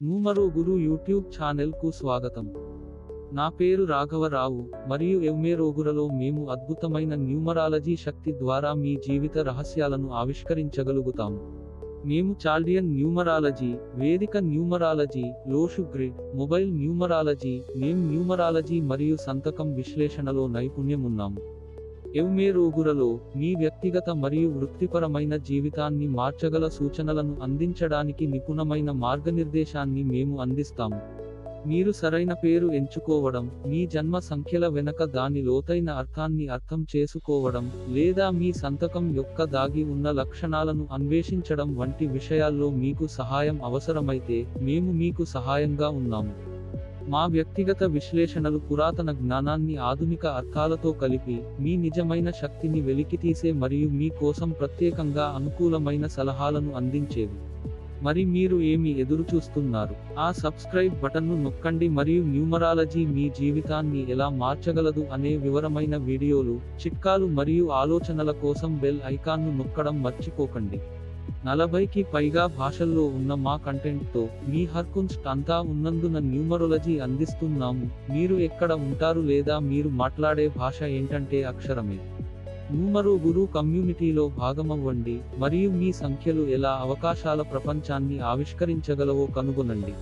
Numero గురు YouTube ఛానల్కు స్వాగతం. నా పేరు రాఘవరావు, మరియు ఎవ్మేరోగురలో మేము అద్భుతమైన న్యూమరాలజీ శక్తి ద్వారా మీ జీవిత రహస్యాలను ఆవిష్కరించగలుగుతాము. మేము Chaldean numerology, Vedic numerology, Lo Shu grid, mobile numerology, name numerology మరియు సంతకం విశ్లేషణలో నైపుణ్యమున్నాము. ఎవ్మేరోగురలో మీ వ్యక్తిగత మరియు వృత్తిపరమైన జీవితాన్ని మార్చగల సూచనలను అందించడానికి నిపుణమైన మార్గనిర్దేశాన్ని మేము అందిస్తాము. మీరు సరైన పేరు ఎంచుకోవడం, మీ జన్మ సంఖ్యల వెనక దాని లోతైన అర్థాన్ని అర్థం చేసుకోవడం, లేదా మీ సంతకం యొక్క దాగి ఉన్న లక్షణాలను అన్వేషించడం వంటి విషయాల్లో మీకు సహాయం అవసరమైతే, మేము మీకు సహాయంగా ఉన్నాము. మా వ్యక్తిగత విశ్లేషణలు పురాతన జ్ఞానాన్ని ఆధునిక అర్థాలతో కలిపి, మీ నిజమైన శక్తిని వెలికితీసే మరియు మీ కోసం ప్రత్యేకంగా అనుకూలమైన సలహాలను అందించేవి. మరి మీరు ఏమి ఎదురుచూస్తున్నారు? ఆ సబ్స్క్రైబ్ బటన్ను నొక్కండి మరియు న్యూమరాలజీ మీ జీవితాన్ని ఎలా మార్చగలదు అనే వివరమైన వీడియోలు, చిట్కాలు మరియు ఆలోచనల కోసం బెల్ ఐకాన్ను నొక్కడం మర్చిపోకండి. 40కి పైగా భాషల్లో ఉన్న మా కంటెంట్తో మీ హర్కున్స్ట్ అంతా ఉన్నందున న్యూమరాలజీ అందిస్తున్నాము. మీరు ఎక్కడ ఉంటారు లేదా మీరు మాట్లాడే భాష ఏంటంటే అక్షరమే. న్యూమరో గురు కమ్యూనిటీలో భాగమవ్వండి మరియు మీ సంఖ్యలు ఎలా అవకాశాల ప్రపంచాన్ని ఆవిష్కరించగలవో కనుగొనండి.